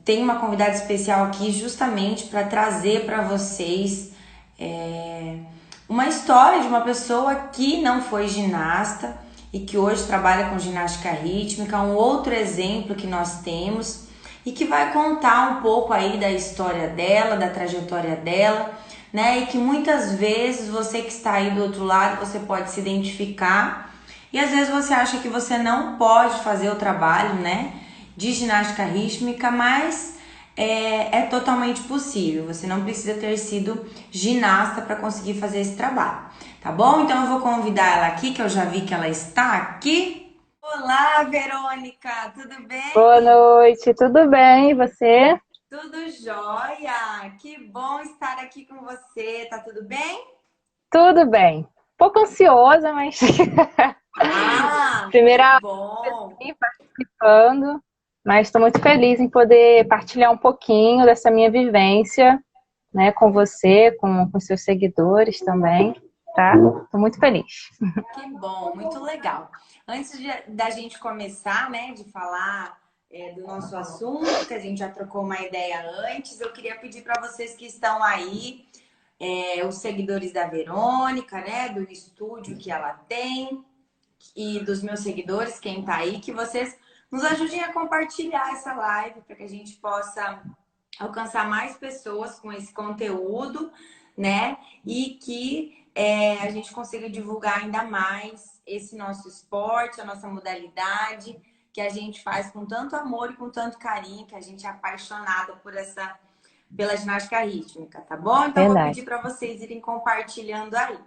tenho uma convidada especial aqui justamente para trazer para vocês uma história de uma pessoa que não foi ginasta e que hoje trabalha com ginástica rítmica, um outro exemplo que nós temos e que vai contar um pouco aí da história dela, da trajetória dela, né? E que muitas vezes você que está aí do outro lado, você pode se identificar e às vezes você acha que você não pode fazer o trabalho, né, de ginástica rítmica, mas é totalmente possível. Você não precisa ter sido ginasta para conseguir fazer esse trabalho, tá bom? Então eu vou convidar ela aqui, que eu já vi que ela está aqui. Olá, Verônica, tudo Boa bem? noite, tudo bem? E você? Tudo jóia? Que bom estar aqui com você, tá tudo bem? Tudo bem. Um pouco ansiosa, mas Ah, que primeira vez bom! aqui participando, mas estou muito feliz em poder partilhar um pouquinho dessa minha vivência, né, com você, com seus seguidores também, tá? Estou muito feliz. Que bom, muito legal. Da gente começar, né, de falar do nosso assunto, que a gente já trocou uma ideia antes, eu queria pedir para vocês que estão aí, os seguidores da Verônica, né, do estúdio que ela tem, e dos meus seguidores, quem tá aí, que vocês nos ajudem a compartilhar essa live para que a gente possa alcançar mais pessoas com esse conteúdo, né? E que a gente consiga divulgar ainda mais esse nosso esporte, a nossa modalidade, que a gente faz com tanto amor e com tanto carinho, que a gente é apaixonada pela ginástica rítmica, tá bom? Então, eu vou Verdade. pedir para vocês irem compartilhando aí,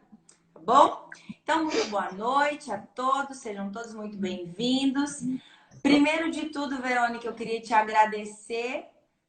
tá bom? Então, muito boa noite a todos, sejam todos muito bem-vindos. Primeiro de tudo, Verônica, eu queria te agradecer,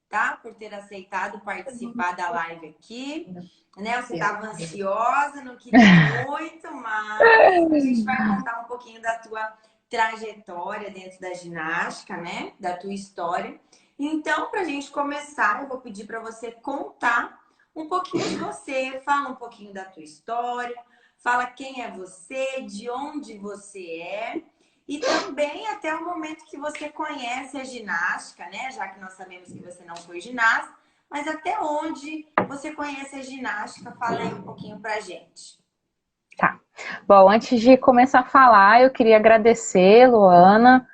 tá? Por ter aceitado participar da live aqui. Né? Você estava ansiosa, não queria muito, mas a gente vai contar um pouquinho da tua trajetória dentro da ginástica, né? Da tua história. Então, para a gente começar, eu vou pedir para você contar um pouquinho de você, fala um pouquinho da tua história, fala quem é você, de onde você é. E também até o momento que você conhece a ginástica, né? Já que nós sabemos que você não foi ginasta, mas até onde você conhece a ginástica? Fala aí um pouquinho pra gente. Tá. Bom, antes de começar a falar, eu queria agradecer, Luana,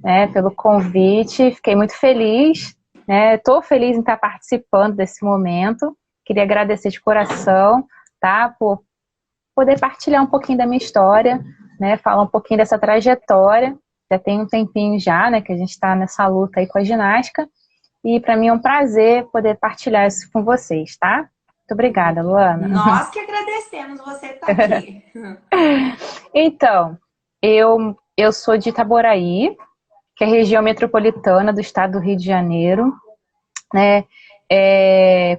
né, pelo convite. Fiquei muito feliz, né? Estou feliz em estar participando desse momento. Queria agradecer de coração, tá, por poder partilhar um pouquinho da minha história, né? Falar um pouquinho dessa trajetória. Já tem um tempinho já, né, que a gente está nessa luta aí com a ginástica. E para mim é um prazer poder partilhar isso com vocês, tá? Muito obrigada, Luana. Nós que agradecemos você estar aqui. Então, eu sou de Itaboraí, que é a região metropolitana do estado do Rio de Janeiro, né?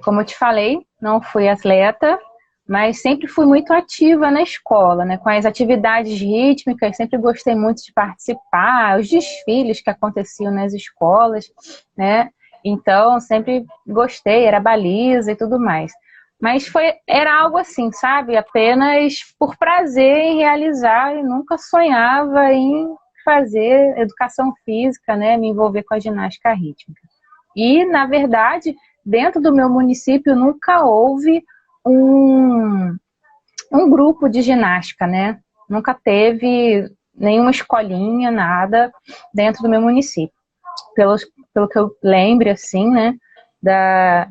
Como eu te falei, não fui atleta, mas sempre fui muito ativa na escola, né? Com as atividades rítmicas, sempre gostei muito de participar, os desfiles que aconteciam nas escolas, né? Então, sempre gostei, era baliza e tudo mais. Mas era algo assim, sabe? Apenas por prazer em realizar e nunca sonhava em fazer educação física, né? Me envolver com a ginástica rítmica. E, na verdade, dentro do meu município nunca houve um, um grupo de ginástica, né? Nunca teve nenhuma escolinha, nada dentro do meu município. Pelo, pelo que eu lembro, assim, né? Da,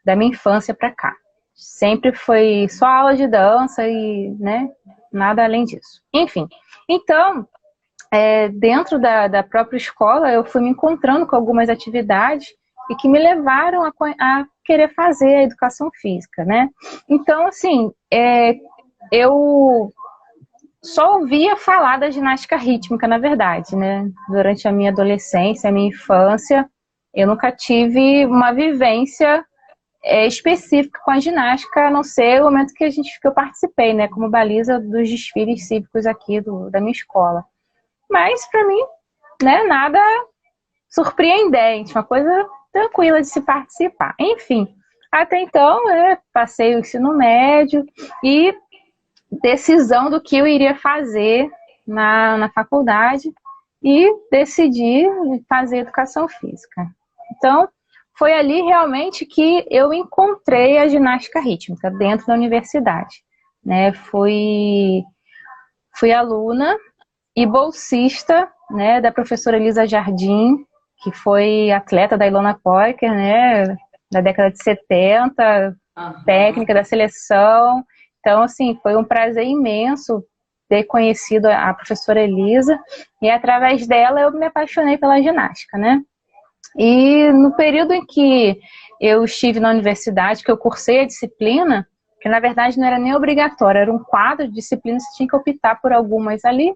da minha infância para cá. Sempre foi só aula de dança e, né? Nada além disso. Enfim, então, dentro da própria escola, eu fui me encontrando com algumas atividades e que me levaram a querer fazer a educação física, né? Então, assim, eu só ouvia falar da ginástica rítmica, na verdade, né? Durante a minha adolescência, a minha infância, eu nunca tive uma vivência específica com a ginástica, a não ser o momento que eu participei, né? Como baliza dos desfiles cívicos aqui da minha escola. Mas, para mim, né, nada surpreendente, uma coisa tranquila de se participar. Enfim, até então, passei o ensino médio e decisão do que eu iria fazer na faculdade e decidi fazer educação física. Então, foi ali realmente que eu encontrei a ginástica rítmica dentro da universidade, né? Fui aluna e bolsista, né, da professora Elisa Jardim, que foi atleta da Ilona Poiker, né, da década de 70, técnica Aham. da seleção. Então, assim, foi um prazer imenso ter conhecido a professora Elisa, e através dela eu me apaixonei pela ginástica, né? E no período em que eu estive na universidade, que eu cursei a disciplina, que na verdade não era nem obrigatório, era um quadro de disciplinas, você tinha que optar por algumas ali.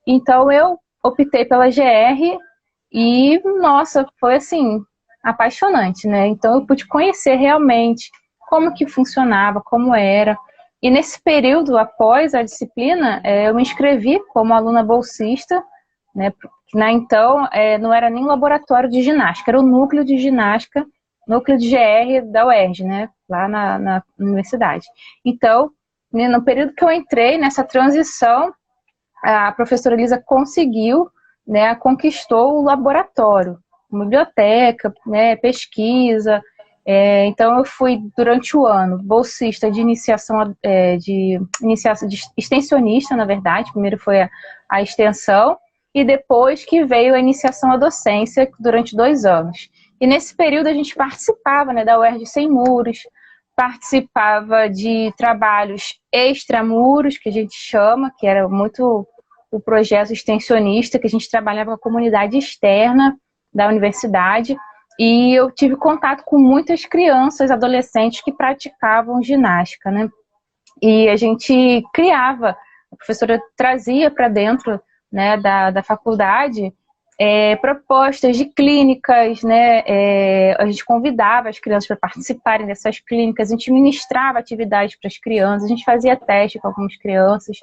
Então eu optei pela GR e, nossa, foi assim, apaixonante, né? Então eu pude conhecer realmente como que funcionava, como era. E nesse período, após a disciplina, eu me inscrevi como aluna bolsista, né? Então, não era nem laboratório de ginástica, era o núcleo de ginástica, núcleo de GR da UERJ, né? Lá na universidade. Então, né, no período que eu entrei nessa transição, a professora Elisa conseguiu, né, conquistou o laboratório, biblioteca, né, pesquisa. Então eu fui durante o ano bolsista de iniciação, de extensionista, na verdade. Primeiro foi a extensão e depois que veio a iniciação à docência durante 2 anos. E nesse período a gente participava, né, da UERJ Sem Muros, participava de trabalhos extramuros, que a gente chama, que era muito o projeto extensionista, que a gente trabalhava com a comunidade externa da universidade, e eu tive contato com muitas crianças, adolescentes que praticavam ginástica, né? E a gente criava, a professora trazia para dentro, né, da faculdade propostas de clínicas, né? A gente convidava as crianças para participarem dessas clínicas, a gente ministrava atividades para as crianças, a gente fazia teste com algumas crianças.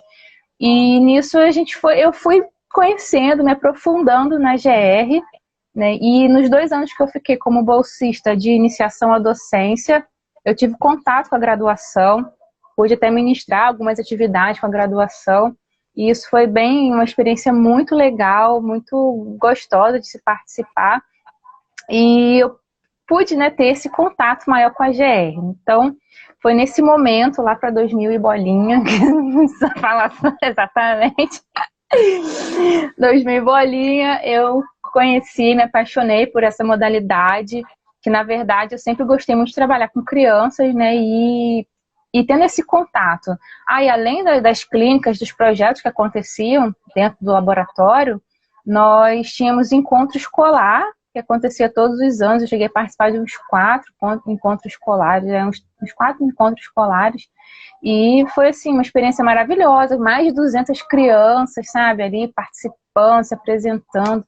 E nisso eu fui conhecendo, me aprofundando na GR, né? E nos 2 anos que eu fiquei como bolsista de iniciação à docência, eu tive contato com a graduação, pude até ministrar algumas atividades com a graduação, e isso foi bem uma experiência muito legal, muito gostosa de se participar, e eu pude, né, ter esse contato maior com a GR. Então, foi nesse momento, lá para 2000 e bolinha, que não precisa falar exatamente, 2000 e bolinha, eu conheci, me apaixonei por essa modalidade, que na verdade eu sempre gostei muito de trabalhar com crianças, né, e tendo esse contato. E além das clínicas, dos projetos que aconteciam dentro do laboratório, nós tínhamos encontro escolar, que acontecia todos os anos. Eu cheguei a participar de uns 4 encontros escolares, uns 4 encontros escolares, e foi, assim, uma experiência maravilhosa. Mais de 200 crianças, sabe, ali participando, se apresentando.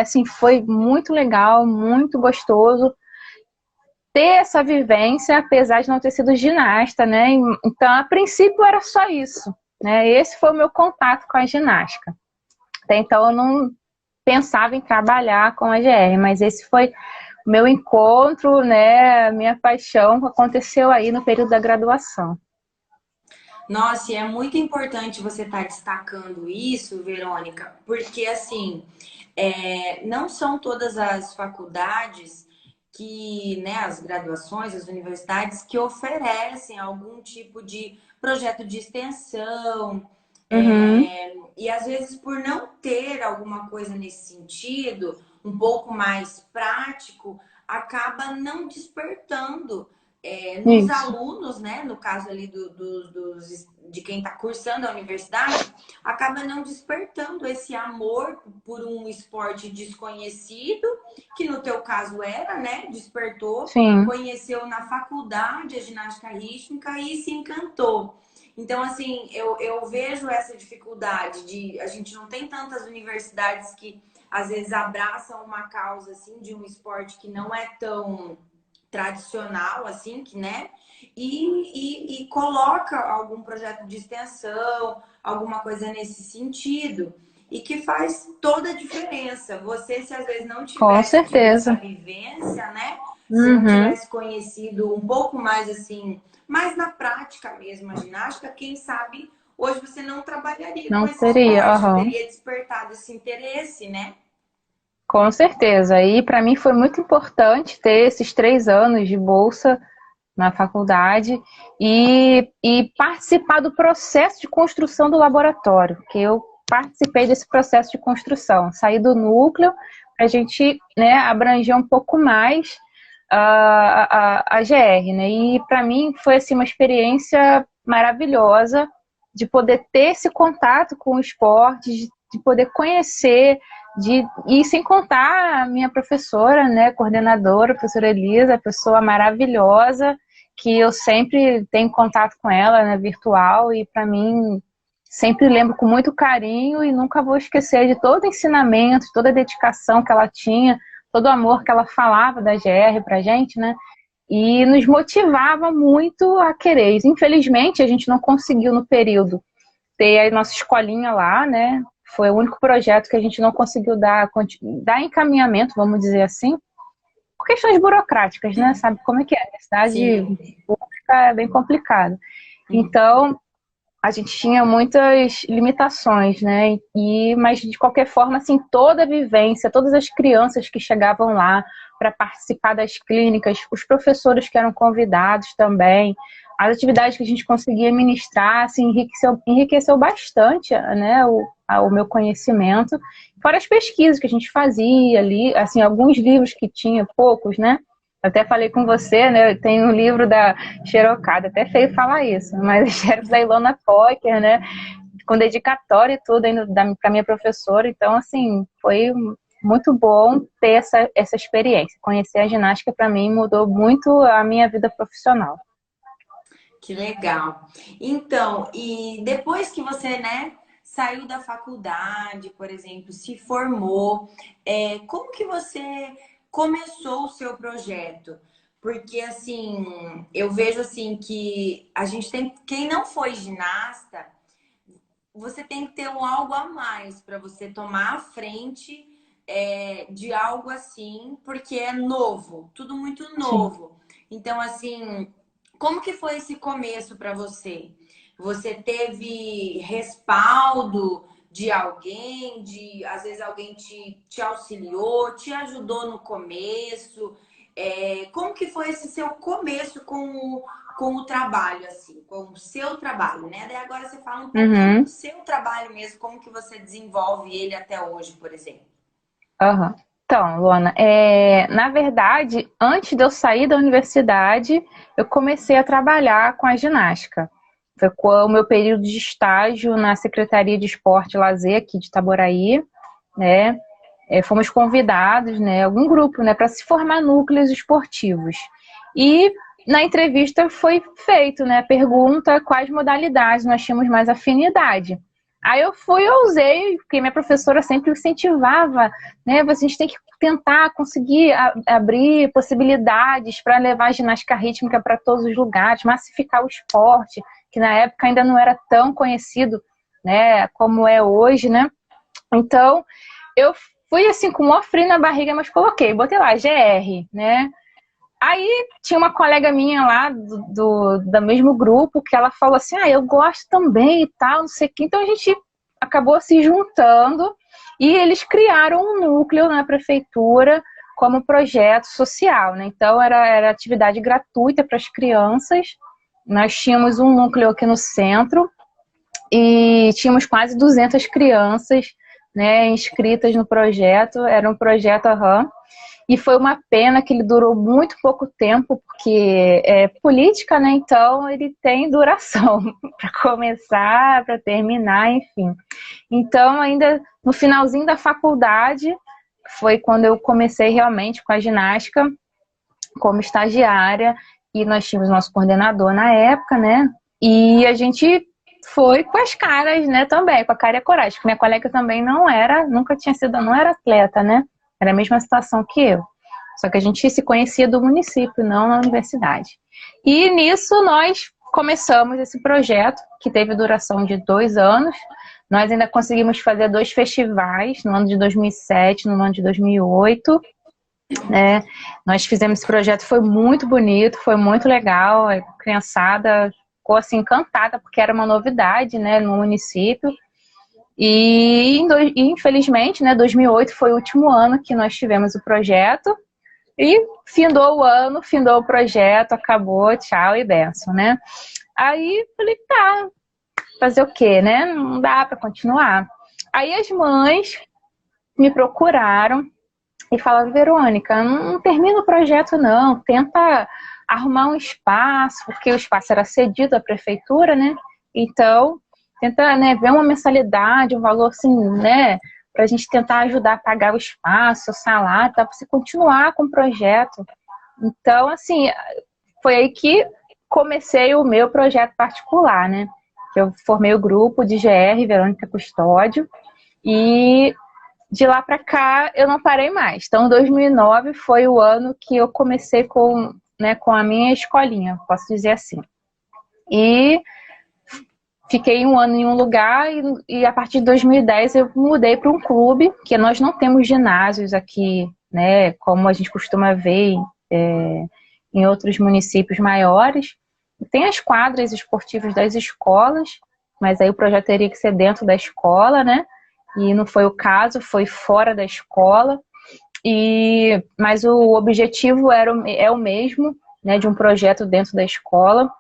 Assim, foi muito legal, muito gostoso ter essa vivência, apesar de não ter sido ginasta, né? Então, a princípio era só isso, né? Esse foi o meu contato com a ginástica. Até então eu não pensava em trabalhar com a GR, mas esse foi o meu encontro, né? Minha paixão aconteceu aí no período da graduação. Nossa, e é muito importante você estar destacando isso, Verônica, porque assim, não são todas as faculdades que, né, as graduações, as universidades que oferecem algum tipo de projeto de extensão. Uhum. E às vezes, por não ter alguma coisa nesse sentido, um pouco mais prático, acaba não despertando nos Isso. alunos, né? No caso ali de quem está cursando a universidade, acaba não despertando esse amor por um esporte desconhecido, que no teu caso era, né? Despertou, Sim, conheceu na faculdade a ginástica rítmica e se encantou. Então, assim, eu vejo essa dificuldade de a gente não tem tantas universidades que às vezes abraçam uma causa assim de um esporte que não é tão tradicional, assim, que, né? E coloca algum projeto de extensão, alguma coisa nesse sentido, e que faz toda a diferença. Você, se às vezes não com tivesse tido essa certeza. vivência, né? Se não Uhum. tivesse conhecido um pouco mais assim, mais na prática mesmo a ginástica, quem sabe hoje você não trabalharia com Não esse teria, esporte, não aham. teria despertado esse interesse, né? Com certeza. E para mim foi muito importante ter esses 3 anos de bolsa na faculdade e participar do processo de construção do laboratório, que eu participei desse processo de construção, saí do núcleo para a gente, né, abranger um pouco mais a GR, né? E para mim foi assim uma experiência maravilhosa de poder ter esse contato com o esporte, de poder conhecer, e sem contar a minha professora, né, coordenadora, a professora Elisa, pessoa maravilhosa, que eu sempre tenho contato com ela, né, virtual, e para mim sempre lembro com muito carinho e nunca vou esquecer de todo o ensinamento, toda a dedicação que ela tinha, todo o amor que ela falava da GR pra gente, né? E nos motivava muito a querer. Infelizmente, a gente não conseguiu no período ter a nossa escolinha lá, né? Foi o único projeto que a gente não conseguiu dar encaminhamento, vamos dizer assim, por questões burocráticas, né? Sabe como é que é? A cidade Sim. pública é bem complicado. Então, a gente tinha muitas limitações, né? Mas de qualquer forma, assim, toda a vivência, todas as crianças que chegavam lá para participar das clínicas, os professores que eram convidados também, as atividades que a gente conseguia ministrar, assim, enriqueceu bastante, né, o meu conhecimento. Fora as pesquisas que a gente fazia ali, assim, alguns livros que tinha, poucos, né? Até falei com você, né? Tem um livro da Xerocada, até feio falar isso, mas xerox da Ilona Pocker, né? Com dedicatória e tudo ainda para minha professora. Então, assim, foi muito bom ter essa experiência. Conhecer a ginástica, para mim, mudou muito a minha vida profissional. Que legal. Então, e depois que você, né, saiu da faculdade, por exemplo, se formou, como que você começou o seu projeto? Porque, assim, eu vejo, assim, que a gente tem... Quem não foi ginasta, você tem que ter um algo a mais para você tomar a frente de algo assim, porque é novo, tudo muito Sim. novo. Então, assim, como que foi esse começo para você? Você teve respaldo de alguém, às vezes alguém te auxiliou, te ajudou no começo? Como que foi esse seu começo com o trabalho, assim, com o seu trabalho, né? Daí agora você fala um pouquinho do Uhum. seu trabalho mesmo, como que você desenvolve ele até hoje, por exemplo. Uhum. Então, Luana, na verdade, antes de eu sair da universidade, eu comecei a trabalhar com a ginástica. Foi com o meu período de estágio na Secretaria de Esporte e Lazer aqui de Itaboraí, né? Fomos convidados, né, algum grupo, né, para se formar núcleos esportivos. E na entrevista foi feito, né, a pergunta quais modalidades nós tínhamos mais afinidade. Aí eu usei, porque minha professora sempre incentivava, né, a gente tem que tentar conseguir abrir possibilidades para levar a ginástica rítmica para todos os lugares, massificar o esporte, que na época ainda não era tão conhecido, né, como é hoje, né? Então, eu fui assim com um frio na barriga, mas botei lá, GR, né? Aí tinha uma colega minha lá do mesmo grupo que ela falou assim, eu gosto também e tal, não sei o que. Então a gente acabou se juntando e eles criaram um núcleo na prefeitura como projeto social, né? Então era atividade gratuita para as crianças. Nós tínhamos um núcleo aqui no centro e tínhamos quase 200 crianças, né, inscritas no projeto. Era um projeto e foi uma pena que ele durou muito pouco tempo, porque é política, né? Então ele tem duração para começar, para terminar, enfim. Então, ainda no finalzinho da faculdade, foi quando eu comecei realmente com a ginástica como estagiária, e nós tínhamos nosso coordenador na época, né? E a gente foi com as caras, né, também, com a cara e a coragem, porque minha colega também não era atleta, né? Era a mesma situação que eu. Só que a gente se conhecia do município, não na universidade. E nisso nós começamos esse projeto, que teve duração de 2 anos. Nós ainda conseguimos fazer 2 festivais, no ano de 2007, no ano de 2008. Né? Nós fizemos esse projeto, foi muito bonito, foi muito legal. A criançada ficou assim encantada, porque era uma novidade, né, no município. Infelizmente, né, 2008 foi o último ano que nós tivemos o projeto. E findou o ano, findou o projeto, acabou, tchau e benção, né? Aí falei, tá, fazer o quê, né? Não dá para continuar. Aí as mães me procuraram e falaram, Verônica, não termina o projeto não, tenta arrumar um espaço, porque o espaço era cedido à prefeitura, né? Então, tenta, né, ver uma mensalidade, um valor assim, né, para a gente tentar ajudar a pagar o espaço, o salário, para você continuar com o projeto. Então, assim, foi aí que comecei o meu projeto particular, né? Eu formei o grupo de GR, Verônica Custódio, e de lá para cá eu não parei mais. Então, 2009 foi o ano que eu comecei com, né, com a minha escolinha, posso dizer assim. E fiquei um ano em um lugar e a partir de 2010 eu mudei para um clube, que nós não temos ginásios aqui, né, como a gente costuma ver em outros municípios maiores. Tem as quadras esportivas das escolas, mas aí o projeto teria que ser dentro da escola, né? E não foi o caso, foi fora da escola. Mas o objetivo é o mesmo, né, de um projeto dentro da escola.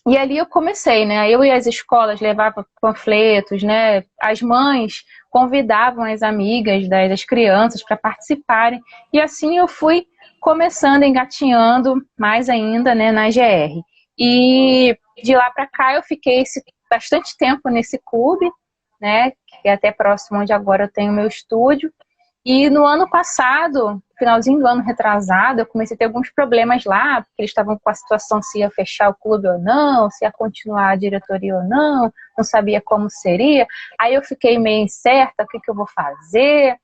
E ali eu comecei, né? Eu e as escolas levavam panfletos, né? As mães convidavam as amigas das crianças para participarem. E assim eu fui começando, engatinhando mais ainda, né, na GR. E de lá para cá eu fiquei bastante tempo nesse clube, né? Que é até próximo onde agora eu tenho meu estúdio. E no ano passado, finalzinho do ano retrasado, eu comecei a ter alguns problemas lá, porque eles estavam com a situação se ia fechar o clube ou não, se ia continuar a diretoria ou não, não sabia como seria. Aí eu fiquei meio incerta, o que eu vou fazer?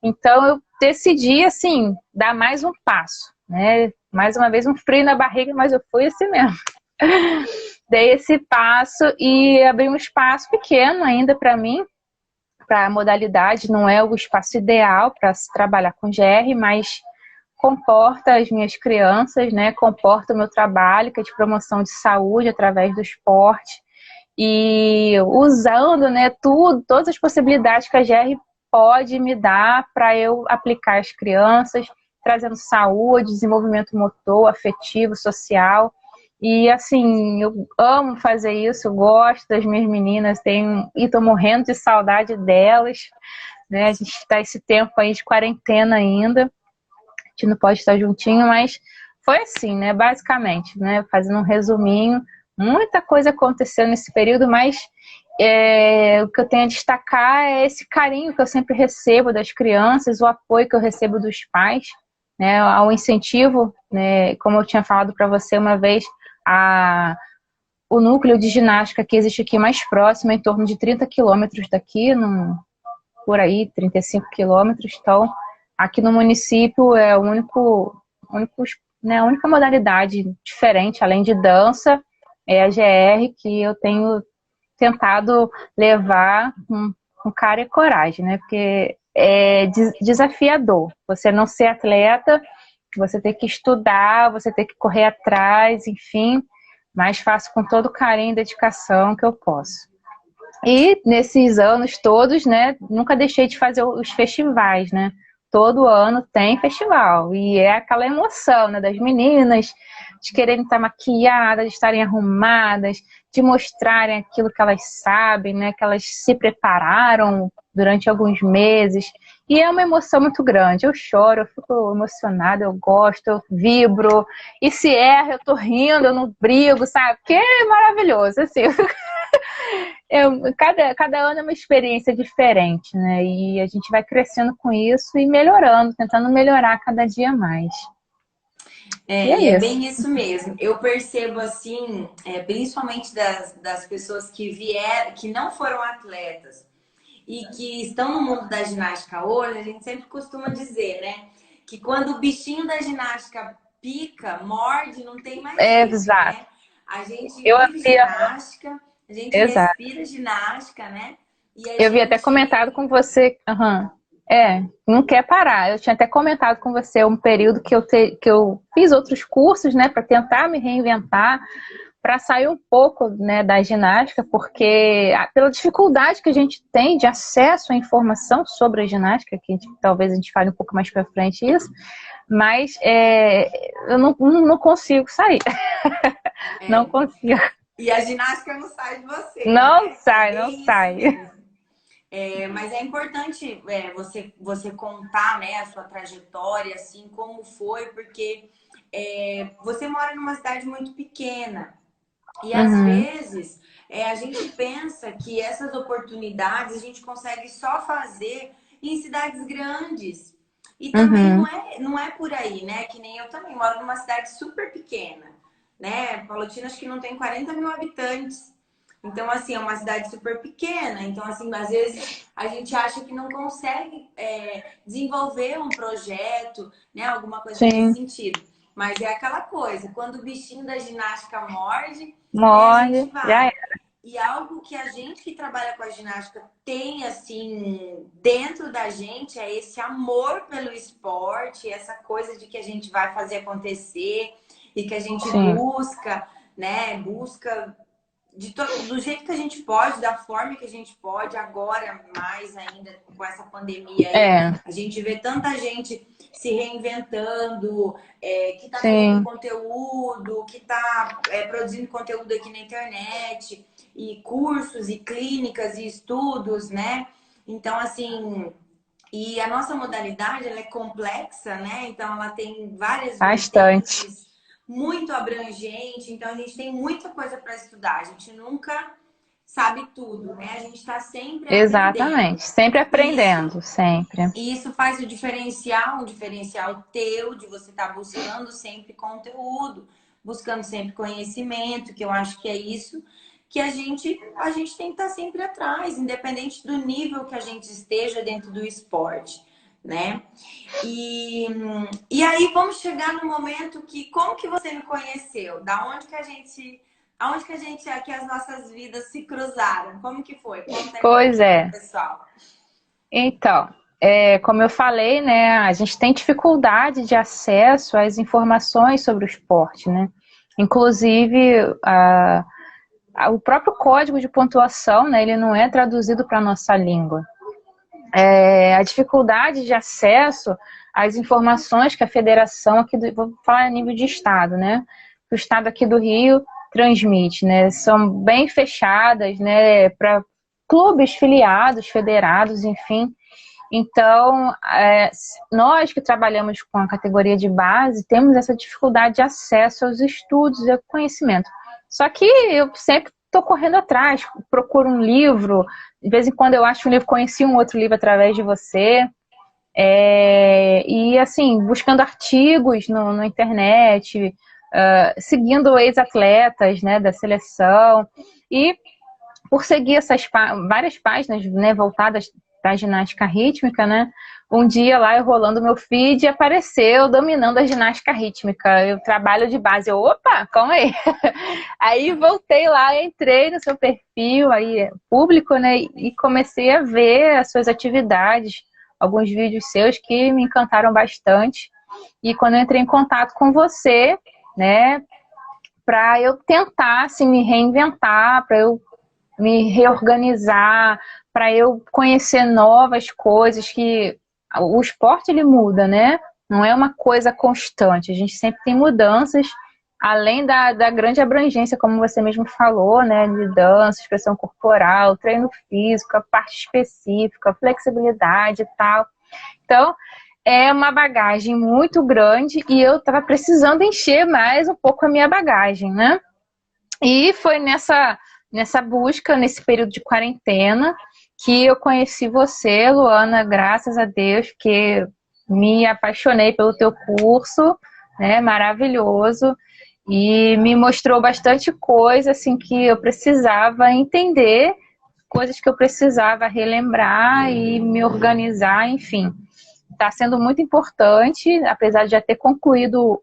Então eu decidi, assim, dar mais um passo, né? Mais uma vez um frio na barriga, mas eu fui assim mesmo. Dei esse passo e abri um espaço pequeno ainda para mim, para a modalidade, não é o espaço ideal para se trabalhar com GR, mas comporta as minhas crianças, né? Comporta o meu trabalho, que é de promoção de saúde através do esporte, e usando, né, todas as possibilidades que a GR pode me dar para eu aplicar às crianças, trazendo saúde, desenvolvimento motor, afetivo, social. E assim, eu amo fazer isso, eu gosto das minhas meninas, e tô morrendo de saudade delas, né? A gente está esse tempo aí de quarentena ainda, a gente não pode estar juntinho, mas foi assim, né? Basicamente, né? Fazendo um resuminho, muita coisa aconteceu nesse período, mas o que eu tenho a destacar é esse carinho que eu sempre recebo das crianças, o apoio que eu recebo dos pais, né? Ao incentivo, né? Como eu tinha falado para você uma vez, o núcleo de ginástica que existe aqui mais próximo, é em torno de 30 quilômetros daqui, por aí, 35 quilômetros. Então, aqui no município é né, a única modalidade diferente, além de dança, é a GR, que eu tenho tentado levar com cara e coragem, né? Porque é desafiador. Você não ser atleta, você tem que estudar, você tem que correr atrás, enfim, mas faço com todo o carinho e dedicação que eu posso. E nesses anos todos, né, nunca deixei de fazer os festivais, né? Todo ano tem festival. E é aquela emoção, né, das meninas de quererem estar maquiadas, de estarem arrumadas, de mostrarem aquilo que elas sabem, né, que elas se prepararam durante alguns meses. E é uma emoção muito grande. Eu choro, eu fico emocionada, eu gosto, eu vibro. E se erra, eu tô rindo, eu não brigo, sabe? Porque é maravilhoso, assim. Cada ano é uma experiência diferente, né? E a gente vai crescendo com isso e melhorando, tentando melhorar cada dia mais. E é bem isso mesmo. Eu percebo assim, principalmente das pessoas que vieram, que não foram atletas e que estão no mundo da ginástica hoje, a gente sempre costuma dizer, né? Que quando o bichinho da ginástica pica, morde, não tem mais jeito, Exato. né? A gente vive ginástica, a gente Exato. respira ginástica, né? Eu havia até comentado com você. Não quer parar. Eu tinha até comentado com você um período que eu fiz outros cursos, né, para tentar me reinventar, para sair um pouco, né, da ginástica, porque pela dificuldade que a gente tem de acesso à informação sobre a ginástica, que talvez a gente fale um pouco mais para frente isso, mas eu não consigo sair. Não consigo. E a ginástica não sai de você, Não né? sai, É não bem sai. isso mesmo. Mas é importante você contar, né, a sua trajetória, assim, como foi, porque você mora numa cidade muito pequena. E às vezes a gente pensa que essas oportunidades a gente consegue só fazer em cidades grandes. E também não é por aí, né? Que nem eu também moro numa cidade super pequena, né? Palotina acho que não tem 40 mil habitantes. Então, assim, é uma cidade super pequena. Então, assim, às vezes a gente acha que não consegue desenvolver um projeto, né? Alguma coisa nesse Sim. sentido. Mas é aquela coisa, quando o bichinho da ginástica morde, né, a gente Morde, já vai. era. E algo que a gente que trabalha com a ginástica tem, assim, dentro da gente é esse amor pelo esporte, essa coisa de que a gente vai fazer acontecer e que a gente busca, né, busca do jeito que a gente pode, da forma que a gente pode, agora mais ainda com essa pandemia aí, a gente vê tanta gente se reinventando, que está criando conteúdo, que está produzindo conteúdo aqui na internet, e cursos, e clínicas, e estudos, né? Então, assim, e a nossa modalidade, ela é complexa, né? Então, ela tem várias vertentes, muito abrangente. Então, a gente tem muita coisa para estudar. A gente nunca sabe tudo, né? A gente está sempre aprendendo. Exatamente, sempre aprendendo, sempre. E isso faz o diferencial, um diferencial teu, de você estar buscando sempre conteúdo, buscando sempre conhecimento, que eu acho que é isso que a gente tem que estar sempre atrás, independente do nível que a gente esteja dentro do esporte, né? E aí vamos chegar no momento que, como que você me conheceu? Da onde que a gente, que as nossas vidas se cruzaram? Como que foi? Conta aí Pois é. pessoal. Então, como eu falei, né, a gente tem dificuldade de acesso às informações sobre o esporte, né? Inclusive, o próprio código de pontuação, né, ele não é traduzido para a nossa língua. A dificuldade de acesso às informações que a federação aqui vou falar a nível de estado, né? O estado aqui do Rio transmite, né? São bem fechadas, né? Para clubes filiados, federados, enfim. Então, nós que trabalhamos com a categoria de base temos essa dificuldade de acesso aos estudos e ao conhecimento. Só que eu sempre estou correndo atrás, procuro um livro, de vez em quando eu acho um livro, conheci um outro livro através de você, e assim, buscando artigos na internet, seguindo ex-atletas, né, da seleção, e por seguir essas várias páginas, né, voltadas para a ginástica rítmica, né? Um dia lá eu rolando meu feed apareceu dominando a ginástica rítmica. Eu trabalho de base. Opa, calma aí. Aí voltei lá, entrei no seu perfil aí público, né? E comecei a ver as suas atividades, alguns vídeos seus que me encantaram bastante. E quando eu entrei em contato com você, né? Para eu tentar assim, me reinventar, para eu me reorganizar, para eu conhecer novas coisas, que o esporte ele muda, né? Não é uma coisa constante, a gente sempre tem mudanças, além da grande abrangência, como você mesmo falou, né? De dança, expressão corporal, treino físico, a parte específica, flexibilidade e tal. Então, é uma bagagem muito grande e eu estava precisando encher mais um pouco a minha bagagem, né? E foi nessa busca, nesse período de quarentena, que eu conheci você, Luana, graças a Deus, porque me apaixonei pelo teu curso, né, maravilhoso, e me mostrou bastante coisa, assim, que eu precisava entender, coisas que eu precisava relembrar e me organizar, enfim. Está sendo muito importante, apesar de já ter concluído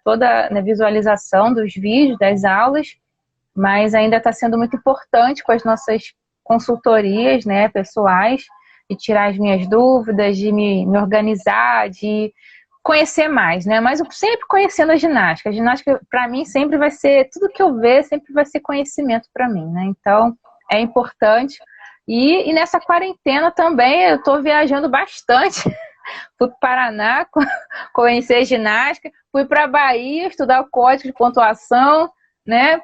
toda a visualização dos vídeos, das aulas, mas ainda está sendo muito importante com as nossas consultorias, né, pessoais, de tirar as minhas dúvidas, de me organizar, de conhecer mais, né? Mas eu sempre conhecendo a ginástica. A ginástica, para mim, sempre vai ser, tudo que eu ver, sempre vai ser conhecimento para mim, né? Então, é importante. E nessa quarentena também eu estou viajando bastante. Fui para o Paraná conhecer ginástica, fui para a Bahia estudar o código de pontuação, né?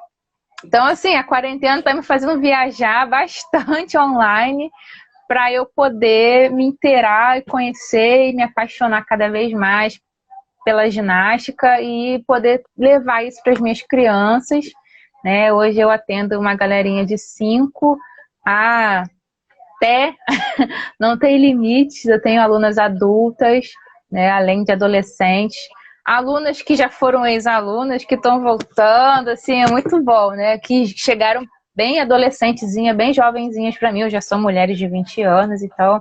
Então, assim, a quarentena está me fazendo viajar bastante online para eu poder me inteirar e conhecer e me apaixonar cada vez mais pela ginástica e poder levar isso para as minhas crianças, né? Hoje eu atendo uma galerinha de 5 a até não tem limites, eu tenho alunas adultas, né, além de adolescentes, alunas que já foram ex-alunas, que estão voltando, assim, é muito bom, né, que chegaram bem adolescentezinhas, bem jovenzinhas para mim, eu já sou mulheres de 20 anos, então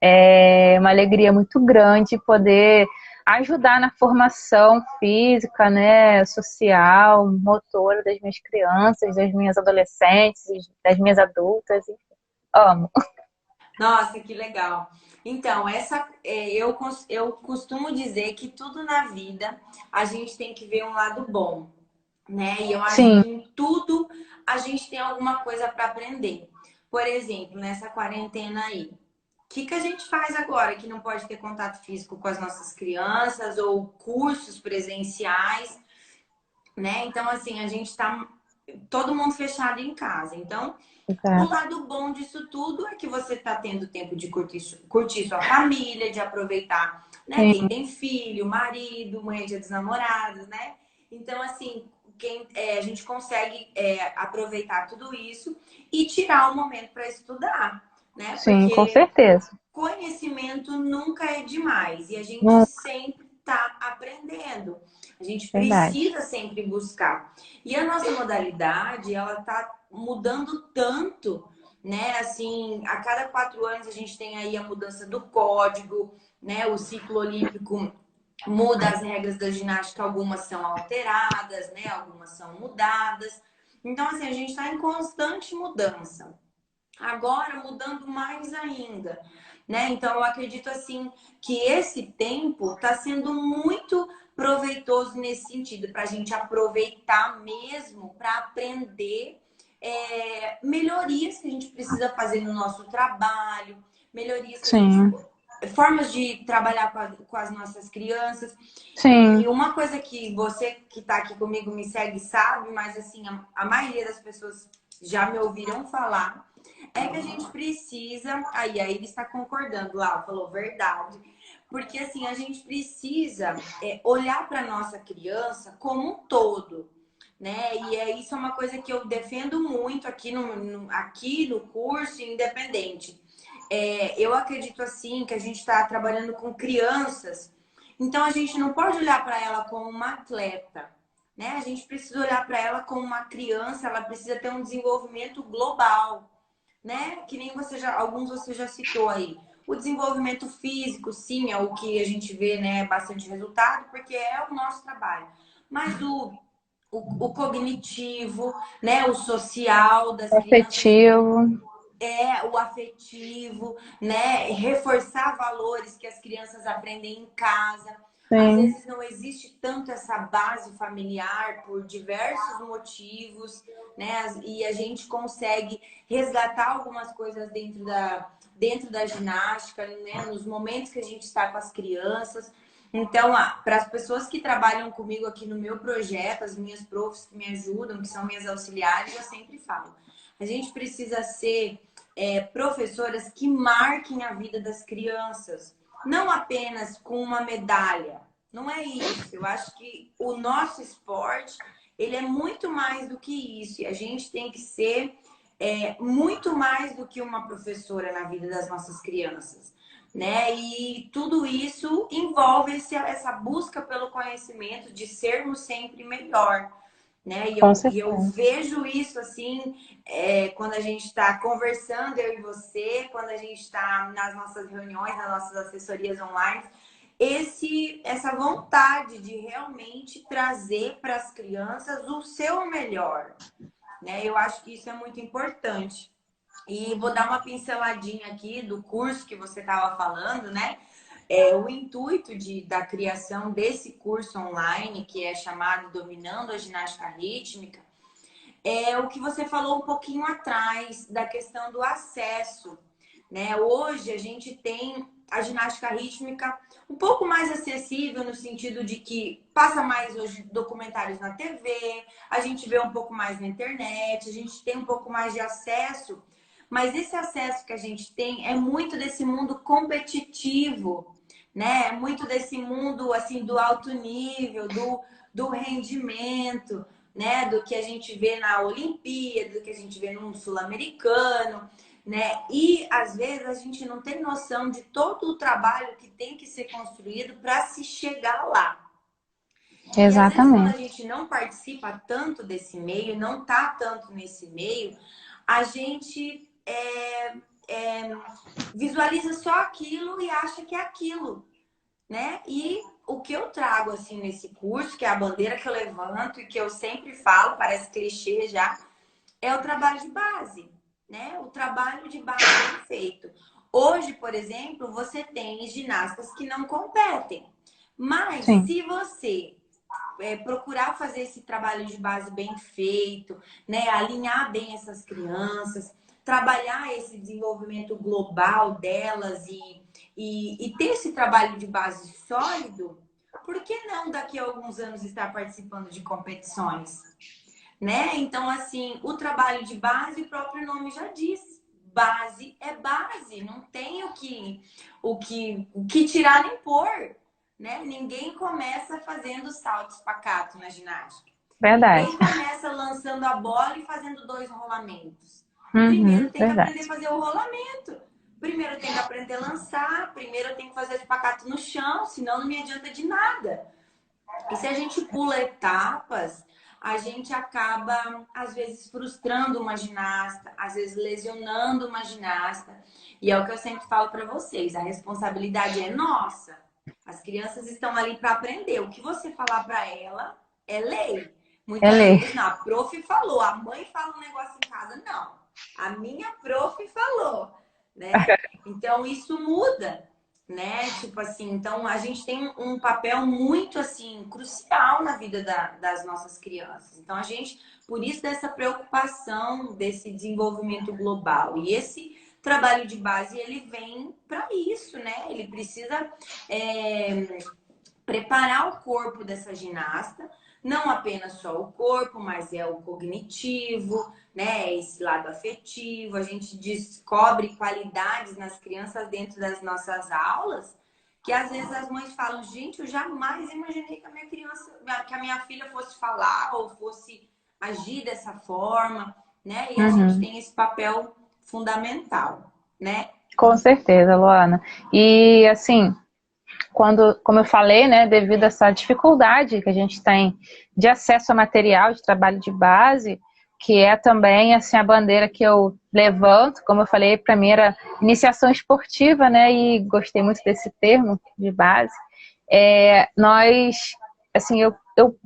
é uma alegria muito grande poder ajudar na formação física, né, social, motora das minhas crianças, das minhas adolescentes, das minhas adultas, amo. Nossa, que legal. Então, eu costumo dizer que tudo na vida a gente tem que ver um lado bom, né? E eu acho Sim, que em tudo a gente tem alguma coisa para aprender. Por exemplo, nessa quarentena aí, o que a gente faz agora que não pode ter contato físico com as nossas crianças ou cursos presenciais, né? Então, assim, a gente tá todo mundo fechado em casa. Então, o exato. lado bom disso tudo é que você está tendo tempo de curtir sua família, de aproveitar, né? Quem Sim, tem filho, marido, mãe de dos namorados, né? Então, assim, a gente consegue aproveitar tudo isso e tirar um momento para estudar, né? sim, com Porque certeza. conhecimento nunca é demais e a gente Não, sempre está aprendendo. A gente verdade. precisa sempre buscar. E a nossa modalidade, ela está mudando tanto, né? Assim, a cada 4 anos a gente tem aí a mudança do código, né? O ciclo olímpico muda as regras da ginástica, algumas são alteradas, né? Algumas são mudadas. Então, assim, a gente está em constante mudança. Agora mudando mais ainda, né? Então eu acredito assim que esse tempo está sendo muito proveitoso nesse sentido para a gente aproveitar mesmo para aprender melhorias que a gente precisa fazer no nosso trabalho, melhorias que a gente Sim, formas de trabalhar com as nossas crianças. E sim, uma coisa que você que está aqui comigo me segue sabe, mas assim a maioria das pessoas já me ouviram falar é que a gente precisa. Aí, a Iris está concordando lá, falou verdade. Porque assim, a gente precisa olhar para nossa criança como um todo, né? E isso é uma coisa que eu defendo muito aqui no curso independente. Eu acredito assim que a gente está trabalhando com crianças, então a gente não pode olhar para ela como uma atleta, né? A gente precisa olhar para ela como uma criança, ela precisa ter um desenvolvimento global, né? Que nem alguns você já citou aí. O desenvolvimento físico, sim, é o que a gente vê, né, bastante resultado, porque é o nosso trabalho. Mas o cognitivo, né, o social das crianças, afetivo, o afetivo, né, reforçar valores que as crianças aprendem em casa. Às sim, vezes não existe tanto essa base familiar por diversos motivos, né? E a gente consegue resgatar algumas coisas dentro da ginástica, né? Nos momentos que a gente está com as crianças. Então, para as pessoas que trabalham comigo aqui no meu projeto, as minhas profs que me ajudam, que são minhas auxiliares, eu sempre falo. A gente precisa ser professoras que marquem a vida das crianças, não apenas com uma medalha. Não é isso. Eu acho que o nosso esporte ele é muito mais do que isso. E a gente tem que ser muito mais do que uma professora na vida das nossas crianças, né? E tudo isso envolve essa busca pelo conhecimento de sermos sempre melhor, né? E com eu certeza. vejo isso assim, quando a gente está conversando, eu e você, quando a gente está nas nossas reuniões, nas nossas assessorias online, essa vontade de realmente trazer para as crianças o seu melhor, né? Eu acho que isso é muito importante. E vou dar uma pinceladinha aqui do curso que você estava falando, né? O intuito da criação desse curso online, que é chamado Dominando a Ginástica Rítmica, é o que você falou um pouquinho atrás, da questão do acesso, né? Hoje a gente tem a ginástica rítmica um pouco mais acessível, no sentido de que passa mais hoje documentários na TV, a gente vê um pouco mais na internet, a gente tem um pouco mais de acesso, mas esse acesso que a gente tem é muito desse mundo competitivo, né? É muito desse mundo assim do alto nível, do rendimento, né? Do que a gente vê na Olimpíada, do que a gente vê no Sul-Americano, né? E às vezes a gente não tem noção de todo o trabalho que tem que ser construído para se chegar lá. E às vezes quando a Exatamente. gente não participa tanto desse meio, não tá tanto nesse meio, a gente visualiza só aquilo e acha que é aquilo, né? E o que eu trago assim nesse curso, que é a bandeira que eu levanto e que eu sempre falo, parece clichê já, é o trabalho de base, né? O trabalho de base bem feito. Hoje, por exemplo, você tem ginastas que não competem, mas Sim. se você procurar fazer esse trabalho de base bem feito, né? Alinhar bem essas crianças, trabalhar esse desenvolvimento global delas e ter esse trabalho de base sólido, por que não daqui a alguns anos estar participando de competições? Né? Então, assim, o trabalho de base, o próprio nome já diz. Base é base, não tem o que tirar nem pôr, né? Ninguém começa fazendo salto espacato na ginástica. Verdade. Ninguém começa lançando a bola e fazendo 2 rolamentos. Uhum, Primeiro tem que verdade. aprender a fazer o rolamento. Primeiro tem que aprender a lançar. Primeiro tem que fazer espacato no chão, senão não me adianta de nada. E se a gente pula etapas, a gente acaba, às vezes, frustrando uma ginasta, às vezes lesionando uma ginasta. E é o que eu sempre falo para vocês, a responsabilidade é nossa. As crianças estão ali para aprender. O que você falar para ela é lei. Muitas Ele. vezes, não, a prof falou, a mãe fala um negócio em casa. Não, a minha prof falou, né? Então, isso muda, né? Tipo assim, então a gente tem um papel muito assim crucial na vida das nossas crianças. Então a gente, por isso dessa preocupação desse desenvolvimento global. E esse trabalho de base ele vem para isso, né? Ele precisa preparar o corpo dessa ginasta, não apenas só o corpo, mas é o cognitivo, né? Esse lado afetivo. A gente descobre qualidades nas crianças dentro das nossas aulas, que às vezes as mães falam, gente, eu jamais imaginei que a minha criança, que a minha filha fosse falar ou fosse agir dessa forma, né? E a gente Uhum. tem esse papel fundamental, né? Com certeza, Luana. E assim, como eu falei, né, devido a essa dificuldade que a gente tem de acesso a material de trabalho de base, que é também assim a bandeira que eu levanto, como eu falei, para mim era iniciação esportiva, né, e gostei muito desse termo de base. Nós, assim, eu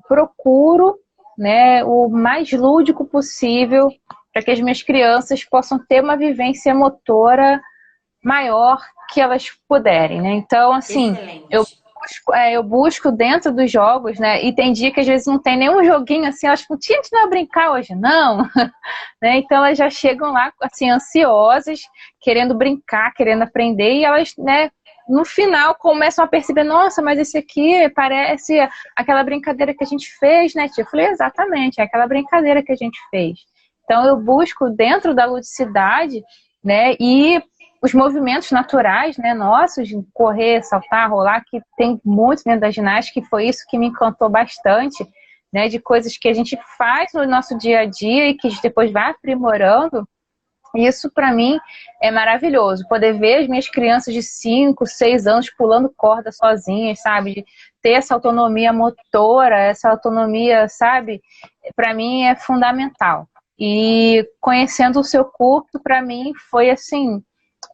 procuro, né, o mais lúdico possível para que as minhas crianças possam ter uma vivência motora maior que elas puderem, né? Então, assim, Excelente. eu busco dentro dos jogos, né? E tem dia que às vezes não tem nenhum joguinho assim, elas falam, tia, a gente não vai brincar hoje, não. Né? Então elas já chegam lá, assim, ansiosas, querendo brincar, querendo aprender, e elas, né, no final começam a perceber, nossa, mas esse aqui parece aquela brincadeira que a gente fez, né, tia? Eu falei, exatamente, é aquela brincadeira que a gente fez. Então eu busco dentro da ludicidade, né, e os movimentos naturais, né, nossos, de correr, saltar, rolar, que tem muito dentro da ginástica, e foi isso que me encantou bastante, né, de coisas que a gente faz no nosso dia a dia e que a gente depois vai aprimorando. Isso, para mim, é maravilhoso. Poder ver as minhas crianças de 5, 6 anos pulando corda sozinhas, sabe? De ter essa autonomia motora, essa autonomia, sabe? Para mim é fundamental. E conhecendo o seu curso, para mim, foi assim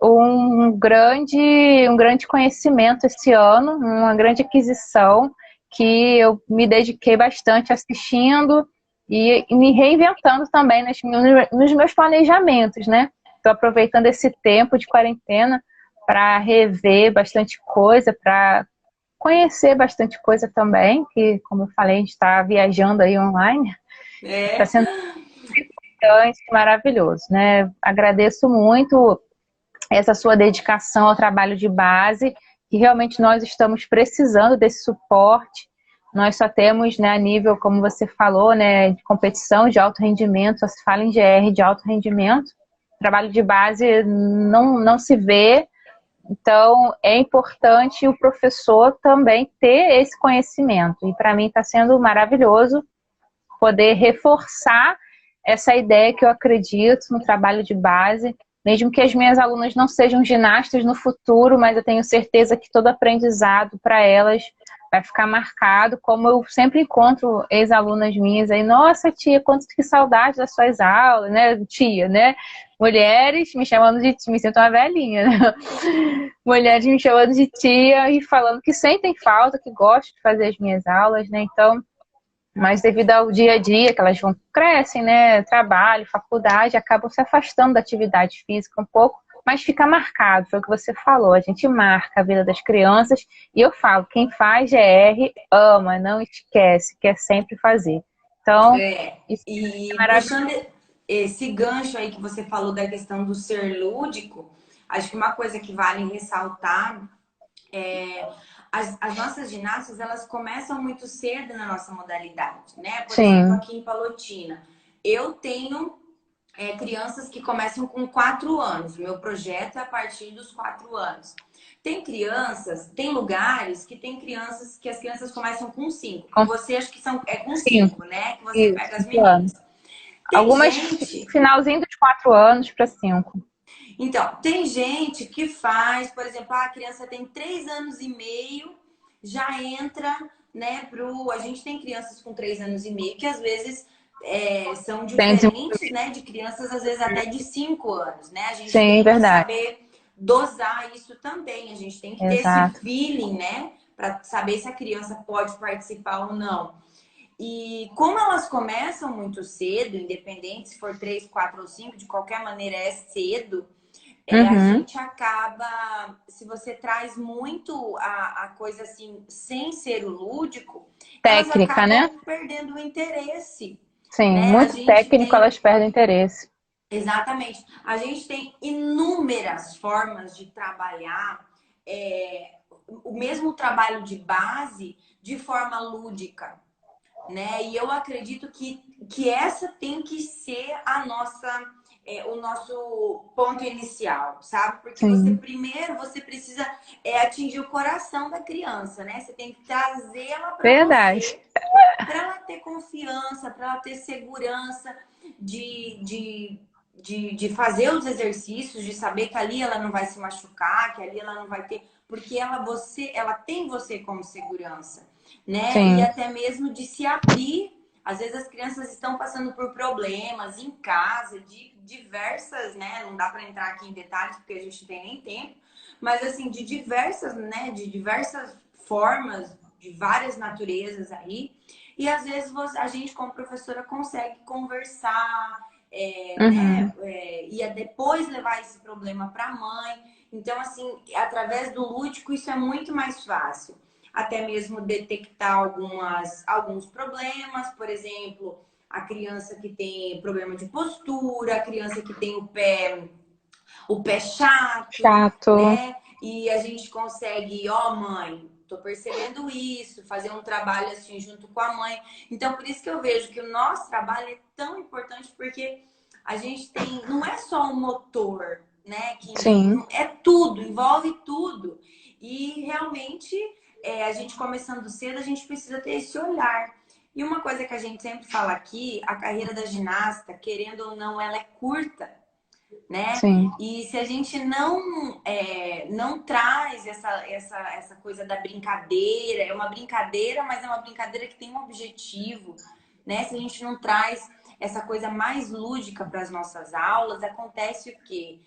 um grande conhecimento esse ano, uma grande aquisição que eu me dediquei bastante assistindo e me reinventando também nos meus planejamentos, né? Estou aproveitando esse tempo de quarentena para rever bastante coisa, para conhecer bastante coisa também, que, como eu falei, a gente está viajando aí online. Está É. sendo bastante maravilhoso, né? Agradeço muito essa sua dedicação ao trabalho de base, que realmente nós estamos precisando desse suporte. Nós só temos, né, a nível, como você falou, né, de competição, de alto rendimento, só se fala em GR de alto rendimento. Trabalho de base não se vê, então é importante o professor também ter esse conhecimento. E para mim está sendo maravilhoso poder reforçar essa ideia que eu acredito no trabalho de base, mesmo que as minhas alunas não sejam ginastas no futuro, mas eu tenho certeza que todo aprendizado para elas vai ficar marcado, como eu sempre encontro ex-alunas minhas aí, nossa tia, quanto que saudade das suas aulas, né, tia, né? Mulheres me chamando de tia, me sinto uma velhinha, né? Mulheres me chamando de tia e falando que sentem falta, que gostam de fazer as minhas aulas, né? Então, mas devido ao dia a dia que elas vão crescem, né, trabalho, faculdade, acabam se afastando da atividade física um pouco, mas fica marcado, foi o que você falou, a gente marca a vida das crianças e eu falo, quem faz GR ama, não esquece, quer sempre fazer. Então, É, isso é e maravilhoso. puxando esse gancho aí que você falou da questão do ser lúdico, acho que uma coisa que vale ressaltar é as nossas ginastas, elas começam muito cedo na nossa modalidade, né? Por exemplo, Sim, aqui em Palotina, eu tenho crianças que começam com 4 anos. Meu projeto é a partir dos 4 anos. Tem crianças, tem lugares que tem crianças que as crianças começam com 5. Com com você, acho que é com 5, 5, né? Que você isso, pega as 5 anos. meninas. Tem Algumas gente, finalzinho dos 4 anos para 5. então, tem gente que faz, por exemplo, a criança tem 3 anos e meio, já entra, né, a gente tem crianças com 3 anos e meio que às vezes são Tem diferentes, desenvolvimento. né, de crianças às vezes até de 5 anos, né? A gente Sim, tem que verdade. saber dosar isso também. A gente tem que ter esse Exato. feeling, né, para saber se a criança pode participar ou não. E como elas começam muito cedo, independente se for 3, 4 ou 5, de qualquer maneira é cedo, a Uhum. gente acaba, se você traz muito a coisa assim, sem ser o lúdico, elas Técnica, né? acabam perdendo o interesse, Sim, né? A muito gente técnico, tem, elas perdem interesse. exatamente, a gente tem inúmeras formas de trabalhar o mesmo trabalho de base de forma lúdica, né? E eu acredito que essa tem que ser o nosso ponto inicial, sabe? Porque Sim, você precisa atingir o coração da criança, né? Você tem que trazê-la para verdade. você, para ela ter confiança, para ela ter segurança de fazer os exercícios, de saber que ali ela não vai se machucar, que ali ela não vai ter, porque ela tem você como segurança, né? E Sim, até mesmo de se abrir. Às vezes as crianças estão passando por problemas em casa, de diversas, né? Não dá para entrar aqui em detalhes porque a gente não tem nem tempo, mas assim, de diversas, né? De diversas formas, de várias naturezas aí. E às vezes a gente, como professora, consegue conversar, uhum. e depois levar esse problema para a mãe. Então, assim, através do lúdico, isso é muito mais fácil. Até mesmo detectar alguns problemas, por exemplo, a criança que tem problema de postura, a criança que tem o pé chato, Chato. né? E a gente consegue, ó, mãe, tô percebendo isso, fazer um trabalho assim junto com a mãe. Então, por isso que eu vejo que o nosso trabalho é tão importante, porque a gente tem, não é só o motor, né? Sim, É tudo, envolve tudo. E realmente, a gente começando cedo, a gente precisa ter esse olhar. E uma coisa que a gente sempre fala aqui, a carreira da ginasta, querendo ou não, ela é curta, né? sim, E se a gente não traz essa coisa da brincadeira, é uma brincadeira, mas é uma brincadeira que tem um objetivo, né? Se a gente não traz essa coisa mais lúdica para as nossas aulas, acontece o quê?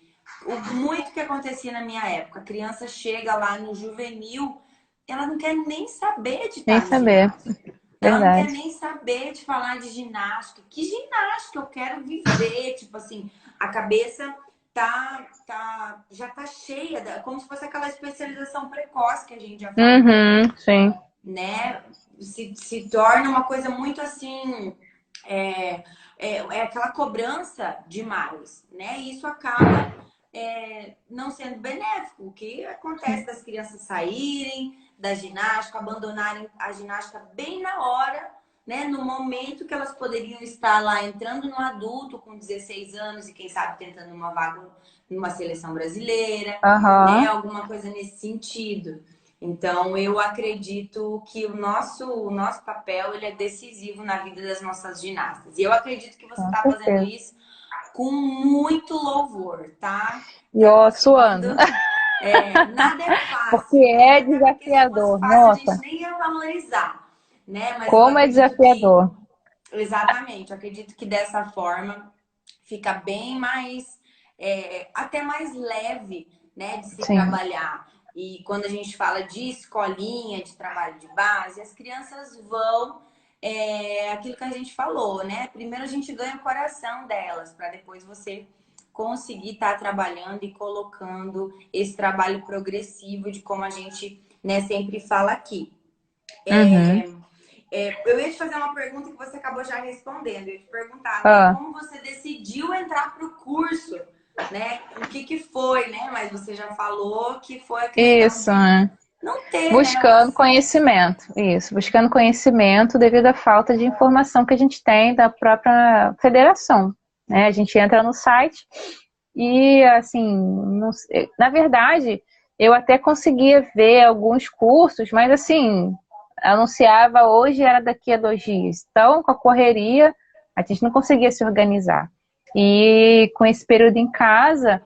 Muito que acontecia na minha época, a criança chega lá no juvenil, ela não quer nem saber de nem estar no saber. ginásio. Ela não quer Verdade. nem saber de falar de ginástica. Que ginástica eu quero viver? Tipo assim, a cabeça já tá cheia, como se fosse aquela especialização precoce que a gente já falou, Uhum, sim. né? Se torna uma coisa muito assim, é aquela cobrança demais, né? E isso acaba não sendo benéfico. O que acontece das crianças saírem da ginástica, abandonarem a ginástica bem na hora, né? No momento que elas poderiam estar lá entrando no adulto com 16 anos e quem sabe tentando uma vaga numa seleção brasileira, né? Aham, Alguma coisa nesse sentido. Então, eu acredito que o nosso papel ele é decisivo na vida das nossas ginastas. E eu acredito que você com está fazendo certeza. isso com muito louvor, tá? E Tá ó, suando. conseguindo. Nada é Porque fácil, né? é Até porque se fosse desafiador. fácil, a gente Nossa, nem ia valorizar, né? Mas eu como é acredito que, desafiador. exatamente, eu acredito que dessa forma fica bem mais, até mais leve, né, de se Sim, trabalhar. E quando a gente fala de escolinha, de trabalho de base, as crianças vão, aquilo que a gente falou, né? Primeiro a gente ganha o coração delas, para depois você conseguir estar trabalhando e colocando esse trabalho progressivo de como a gente, né, sempre fala aqui. uhum. Eu ia te fazer uma pergunta que você acabou já respondendo. Eu ia te perguntar, né, Ah, como você decidiu entrar para o curso, né? O que foi, né? Mas você já falou que foi a questão isso, de né? não ter, né, o Buscando acesso. conhecimento, isso, buscando conhecimento devido à falta de informação que a gente tem da própria federação, né? A gente entra no site e, assim, na verdade, eu até conseguia ver alguns cursos, mas, assim, anunciava hoje, era daqui a 2 dias. Então, com a correria, a gente não conseguia se organizar. E com esse período em casa,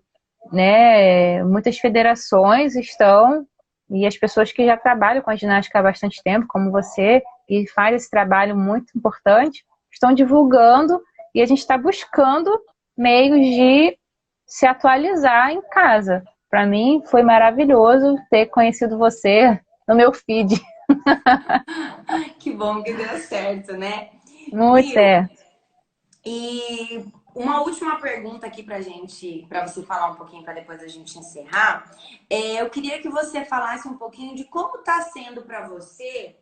né, muitas federações estão, e as pessoas que já trabalham com a ginástica há bastante tempo, como você, e faz esse trabalho muito importante, estão divulgando e a gente está buscando meios de se atualizar em casa. Para mim foi maravilhoso ter conhecido você no meu feed. Que bom que deu certo, né? Muito Viu? certo. E uma última pergunta aqui pra gente, para você falar um pouquinho para depois a gente encerrar. Eu queria que você falasse um pouquinho de como está sendo para você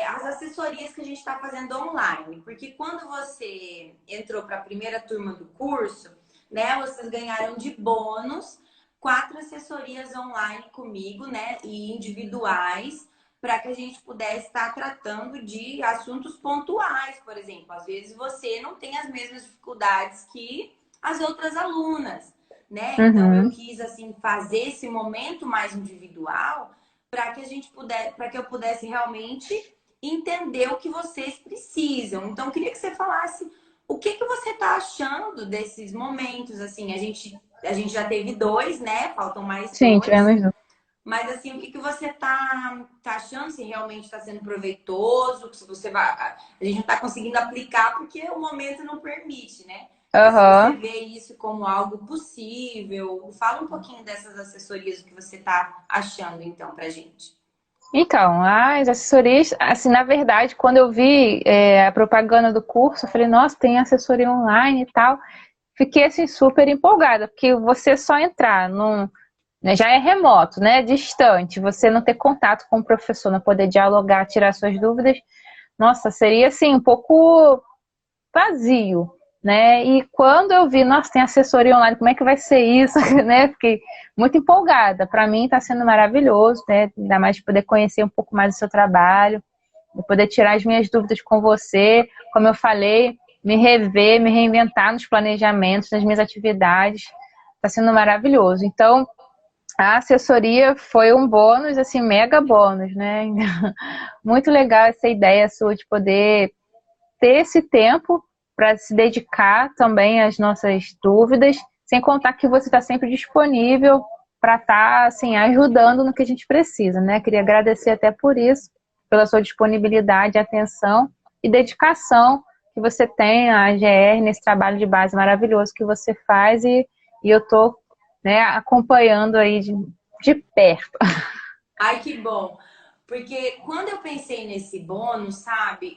as assessorias que a gente está fazendo online. Porque quando você entrou para a primeira turma do curso, né, vocês ganharam de bônus 4 assessorias online comigo, né, e individuais para que a gente pudesse estar tratando de assuntos pontuais, por exemplo. Às vezes você não tem as mesmas dificuldades que as outras alunas, né? Então eu Uhum. quis assim fazer esse momento mais individual para que a gente pudesse, para que eu pudesse realmente entender o que vocês precisam. Então eu queria que você falasse o que você está achando desses momentos, assim, a gente já teve 2, né? Faltam mais Sim, 2. tivemos. Mas assim, o que você tá achando se realmente está sendo proveitoso, se você vai. A gente não está conseguindo aplicar porque o momento não permite, né? Mas se você Aham. vê isso como algo possível, fala um pouquinho dessas assessorias, o que você está achando, então, pra gente. Então, as assessorias, assim, na verdade, quando eu vi a propaganda do curso, eu falei, nossa, tem assessoria online e tal. Fiquei, assim, super empolgada, porque você só entrar num, né, já é remoto, né, distante, você não ter contato com o professor, não poder dialogar, tirar suas dúvidas, nossa, seria, assim, um pouco vazio, né? E quando eu vi, nossa, tem assessoria online, como é que vai ser isso, né? Fiquei muito empolgada. Para mim está sendo maravilhoso, né? Ainda mais de poder conhecer um pouco mais do seu trabalho, de poder tirar as minhas dúvidas com você, como eu falei, me rever, me reinventar nos planejamentos, nas minhas atividades. Está sendo maravilhoso. Então, a assessoria foi um bônus, assim, mega bônus, né? Muito legal essa ideia sua de poder ter esse tempo para se dedicar também às nossas dúvidas, sem contar que você está sempre disponível para estar assim, ajudando no que a gente precisa, né? Queria agradecer até por isso, pela sua disponibilidade, atenção e dedicação que você tem à AGR nesse trabalho de base maravilhoso que você faz e eu estou, né, acompanhando aí de perto. Ai, que bom. Porque quando eu pensei nesse bônus, sabe,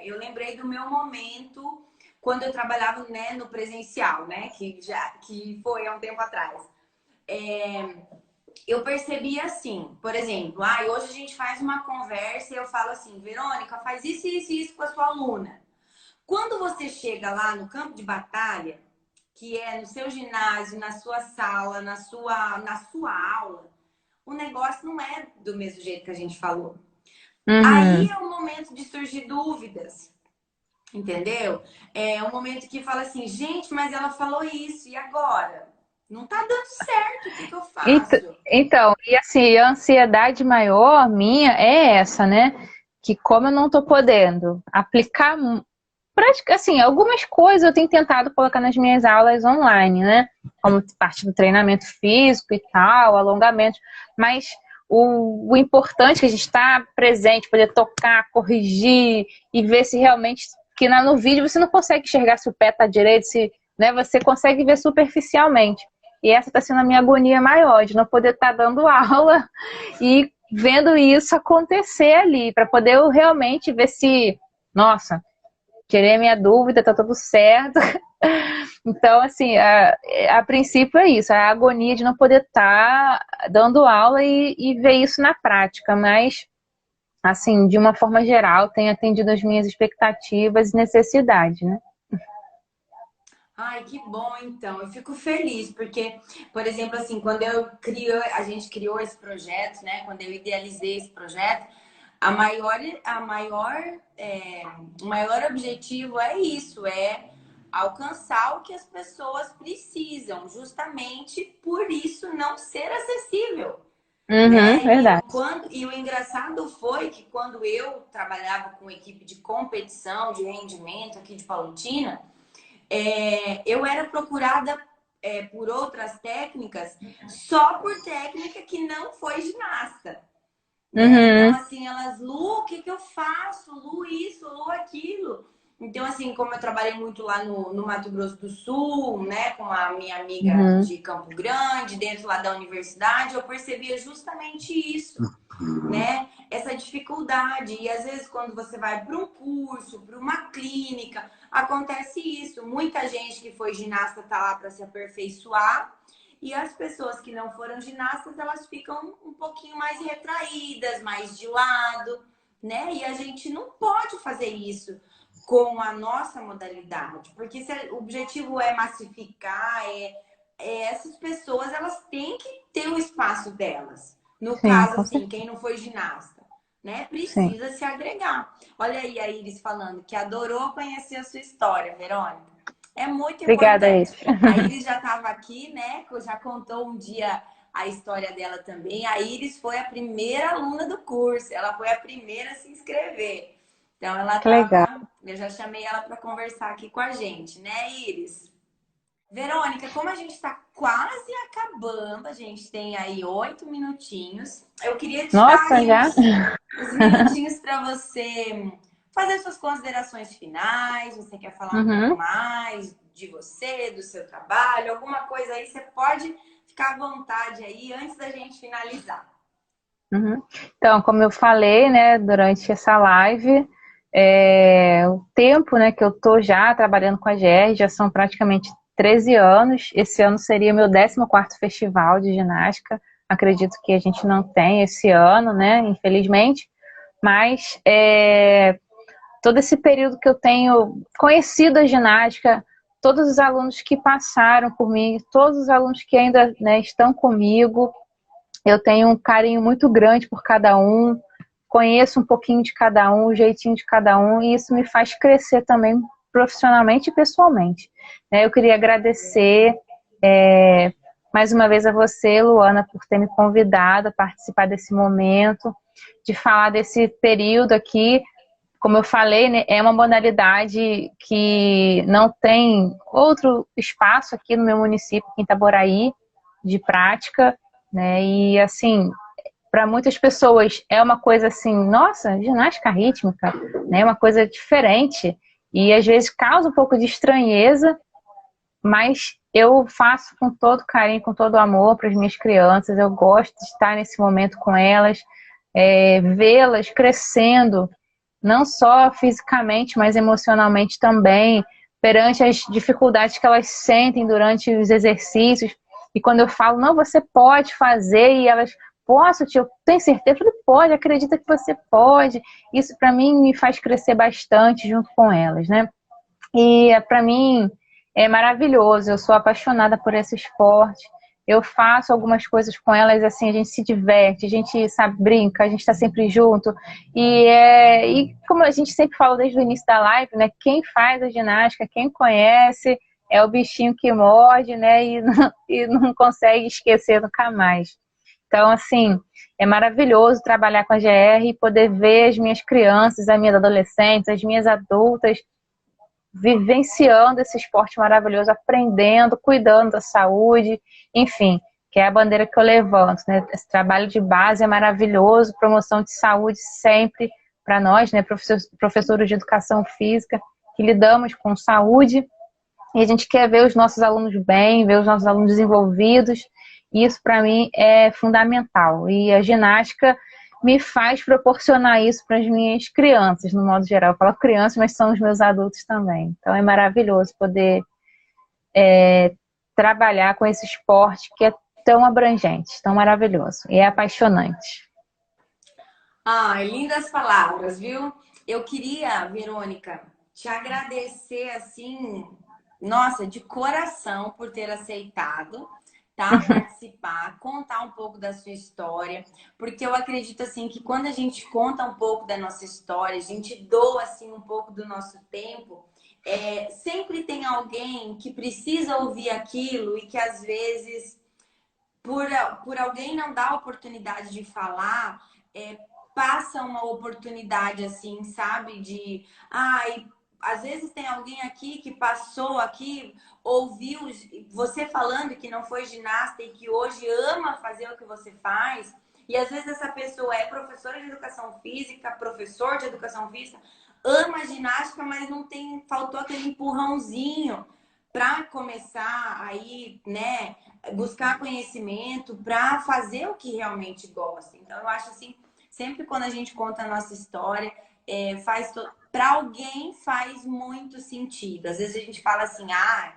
eu lembrei do meu momento quando eu trabalhava, né, no presencial, né, que foi há um tempo atrás. Eu percebi assim, por exemplo, hoje a gente faz uma conversa e eu falo assim, Verônica, faz isso, isso e isso com a sua aluna. Quando você chega lá no campo de batalha, que é no seu ginásio, na sua sala, na sua aula, o negócio não é do mesmo jeito que a gente falou. Aí Uhum. é o momento de surgir dúvidas, entendeu? É o momento que fala assim, gente, mas ela falou isso, e agora? Não tá dando certo, o que eu Ent- faço? Então, e assim, a ansiedade maior minha é essa, né? Que como eu não tô podendo aplicar assim, algumas coisas eu tenho tentado colocar nas minhas aulas online, né? Como parte do treinamento físico e tal, alongamento, mas o importante é que a gente está presente, poder tocar, corrigir e ver se realmente, que no vídeo você não consegue enxergar se o pé tá direito, se, né, você consegue ver superficialmente. E essa está sendo a minha agonia maior, de não poder estar dando aula e vendo isso acontecer ali, para poder eu realmente ver se, nossa, tirei a minha dúvida, tá tudo certo. Então, assim, a princípio é isso, a agonia de não poder estar dando aula e ver isso na prática, mas, assim, de uma forma geral, tem atendido as minhas expectativas e necessidades, né? Ai, que bom, então. Eu fico feliz, porque, por exemplo, assim, quando a gente criou esse projeto, né? Quando eu idealizei esse projeto, a maior, a maior, é, o maior objetivo é isso, é alcançar o que as pessoas precisam, justamente por isso não ser acessível, Uhum, né? verdade. E o engraçado foi que quando eu trabalhava com equipe de competição, de rendimento aqui de Paulutina, eu era procurada por outras técnicas só por técnica que não foi ginasta, né? Então, Uhum, assim, elas, Lu, o que que eu faço? Lu, isso, Lu, aquilo. Então, assim, como eu trabalhei muito lá no Mato Grosso do Sul, né, com a minha amiga uhum, de Campo Grande, dentro lá da universidade, eu percebia justamente isso, né? Essa dificuldade. E às vezes, quando você vai para um curso, para uma clínica, acontece isso. Muita gente que foi ginasta tá lá para se aperfeiçoar. E as pessoas que não foram ginastas, elas ficam um pouquinho mais retraídas, mais de lado, né? E a gente não pode fazer isso com a nossa modalidade, porque se o objetivo é massificar, essas pessoas elas têm que ter o espaço delas. No sim, caso, com assim, certeza. quem não foi ginasta, né? Sim. Precisa se agregar. Olha aí a Iris falando que adorou conhecer a sua história, Verônica. É muito Obrigada, importante. Iris. A Iris já estava aqui, né? Já contou um dia a história dela também. A Iris foi a primeira aluna do curso, ela foi a primeira a se inscrever. Então ela Que legal. estava, eu já chamei ela para conversar aqui com a gente, né, Iris? Verônica, como a gente está quase acabando, a gente tem aí 8 minutinhos. Eu queria te dar Nossa, aí já? uns minutinhos para você fazer suas considerações finais. Você quer falar um pouco Uhum. mais de você, do seu trabalho, alguma coisa aí? Você pode ficar à vontade aí antes da gente finalizar. Uhum. Então, como eu falei, né, durante essa live, o tempo, né, que eu tô já trabalhando com a GR já são praticamente 13 anos. Esse ano seria o meu 14º festival de ginástica. Acredito que a gente não tem esse ano, né, infelizmente. Mas todo esse período que eu tenho conhecido a ginástica, todos os alunos que passaram por mim, todos os alunos que ainda, né, estão comigo, eu tenho um carinho muito grande por cada um, conheço um pouquinho de cada um, o jeitinho de cada um, e isso me faz crescer também profissionalmente e pessoalmente. Eu queria agradecer mais uma vez a você, Luana, por ter me convidado a participar desse momento, de falar desse período aqui. Como eu falei, né, é uma modalidade que não tem outro espaço aqui no meu município, em Itaboraí, de prática, né? E assim, para muitas pessoas é uma coisa assim, nossa, ginástica rítmica, né? Uma coisa diferente e às vezes causa um pouco de estranheza, mas eu faço com todo carinho, com todo amor para as minhas crianças. Eu gosto de estar nesse momento com elas, vê-las crescendo, não só fisicamente, mas emocionalmente também, perante as dificuldades que elas sentem durante os exercícios. E quando eu falo, não, você pode fazer, e elas, posso, tio, tem certeza? Eu falei, pode, acredita que você pode. Isso para mim me faz crescer bastante junto com elas, né? E para mim é maravilhoso, eu sou apaixonada por esse esporte. Eu faço algumas coisas com elas, assim, a gente se diverte, a gente, sabe, brinca, a gente está sempre junto. E como a gente sempre fala desde o início da live, né? Quem faz a ginástica, quem conhece, é o bichinho que morde, né? E não consegue esquecer nunca mais. Então, assim, é maravilhoso trabalhar com a GR e poder ver as minhas crianças, as minhas adolescentes, as minhas adultas vivenciando esse esporte maravilhoso, aprendendo, cuidando da saúde, enfim, que é a bandeira que eu levanto, né? Esse trabalho de base é maravilhoso, promoção de saúde sempre para nós, né, professores de educação física, que lidamos com saúde, e a gente quer ver os nossos alunos bem, ver os nossos alunos desenvolvidos, e isso para mim é fundamental. E a ginástica me faz proporcionar isso para as minhas crianças, no modo geral. Eu falo crianças, mas são os meus adultos também. Então é maravilhoso poder trabalhar com esse esporte que é tão abrangente, tão maravilhoso e é apaixonante. Ai, lindas palavras, viu? Eu queria, Verônica, te agradecer assim, nossa, de coração por ter aceitado, tá? Participar, contar um pouco da sua história, porque eu acredito assim que quando a gente conta um pouco da nossa história, a gente doa assim um pouco do nosso tempo, sempre tem alguém que precisa ouvir aquilo e que às vezes por, por alguém não dar a oportunidade de falar, passa uma oportunidade assim, sabe? De, ai, às vezes tem alguém aqui que passou aqui, ouviu você falando que não foi ginasta e que hoje ama fazer o que você faz. E às vezes essa pessoa é professora de educação física, professor de educação física, ama a ginástica, mas não tem, faltou aquele empurrãozinho para começar aí, né, buscar conhecimento, para fazer o que realmente gosta. Então eu acho assim, sempre quando a gente conta a nossa história, para alguém faz muito sentido. Às vezes a gente fala assim, ah,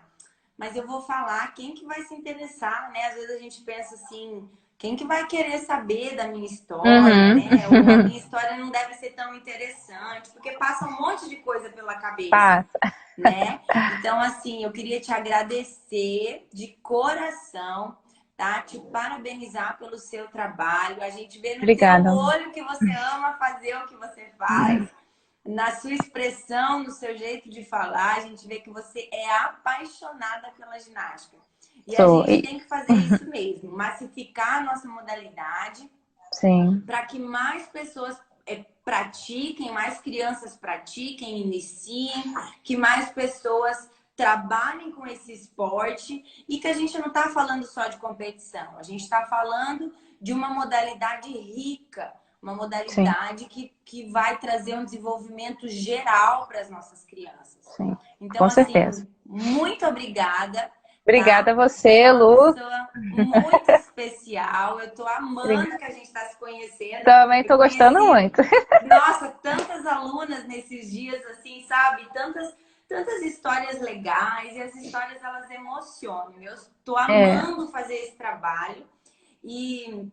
mas eu vou falar, quem que vai se interessar, né? Às vezes a gente pensa assim, quem que vai querer saber da minha história, Uhum. né? Ou a minha história não deve ser tão interessante, porque passa um monte de coisa pela cabeça, Passa. né? Então, assim, eu queria te agradecer de coração, tá? Te parabenizar pelo seu trabalho. A gente vê no teu Obrigada. olho que você ama fazer o que você faz, na sua expressão, no seu jeito de falar, a gente vê que você é apaixonada pela ginástica. E a Sou. gente tem que fazer isso mesmo, massificar a nossa modalidade Sim, para que mais pessoas pratiquem, mais crianças pratiquem, iniciem, que mais pessoas trabalhem com esse esporte e que a gente não está falando só de competição, a gente está falando de uma modalidade rica, uma sim, modalidade que vai trazer um desenvolvimento geral para as nossas crianças. sim. Então, Com certeza. assim, muito obrigada, Obrigada tá? a Você você, é uma Lu. pessoa muito especial. Eu tô amando que a gente está se conhecendo. Também Eu estou gostando conheci, muito. nossa, tantas alunas nesses dias, assim, sabe? Tantas histórias legais e as histórias elas emocionam. Eu estou É, amando fazer esse trabalho e,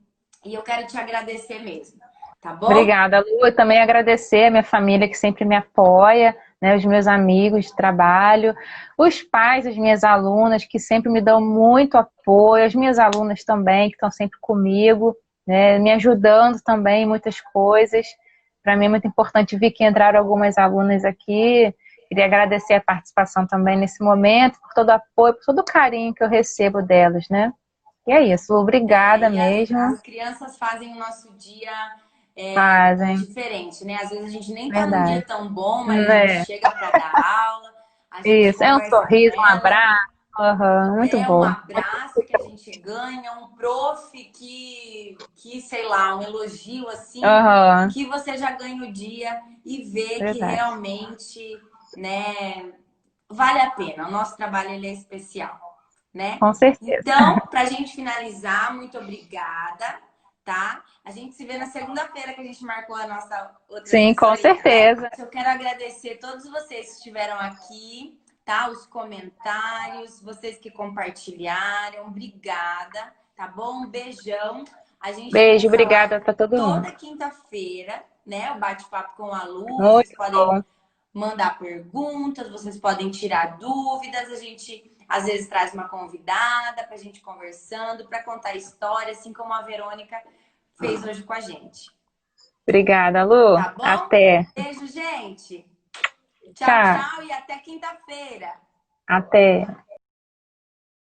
e eu quero te agradecer mesmo, tá bom? obrigada, Lu. E também agradecer a minha família que sempre me apoia, né, os meus amigos de trabalho, os pais das minhas alunas que sempre me dão muito apoio, as minhas alunas também que estão sempre comigo, né, me ajudando também em muitas coisas. Para mim é muito importante ver que entraram algumas alunas aqui. Queria agradecer a participação também nesse momento, por todo o apoio, por todo o carinho que eu recebo delas, né? E é isso, Lu, obrigada E mesmo. as crianças fazem o nosso dia Fazem, diferente, né? Às vezes a gente nem tá num dia verdade. tão bom, mas a gente É, chega para dar aula, a gente isso, é um conversa com sorriso, um ela, abraço, aham, muito um bom. abraço que a gente ganha, um prof sei lá, um elogio assim, Aham, que você já ganha o dia e vê que verdade. realmente, né, vale a pena. O nosso trabalho ele é especial, né? Com certeza. Então, para a gente finalizar, muito obrigada, tá? A gente se vê na segunda-feira que a gente marcou a nossa outra Sim, com assessoria, né? certeza. Eu quero agradecer a todos vocês que estiveram aqui, tá? Os comentários, vocês que compartilharam, obrigada, tá bom? Um beijão. A gente tem Beijo, essa live obrigada para todo mundo. toda quinta-feira, né? O bate-papo com a Lu, vocês Muito podem bom. mandar perguntas, vocês podem tirar dúvidas, a gente às vezes traz uma convidada para a gente conversando, para contar história, assim como a Verônica fez hoje com a gente. Obrigada, Lu. Tá bom? Até. Beijo, gente. Tchau, Tchau. tchau e até quinta-feira. Até.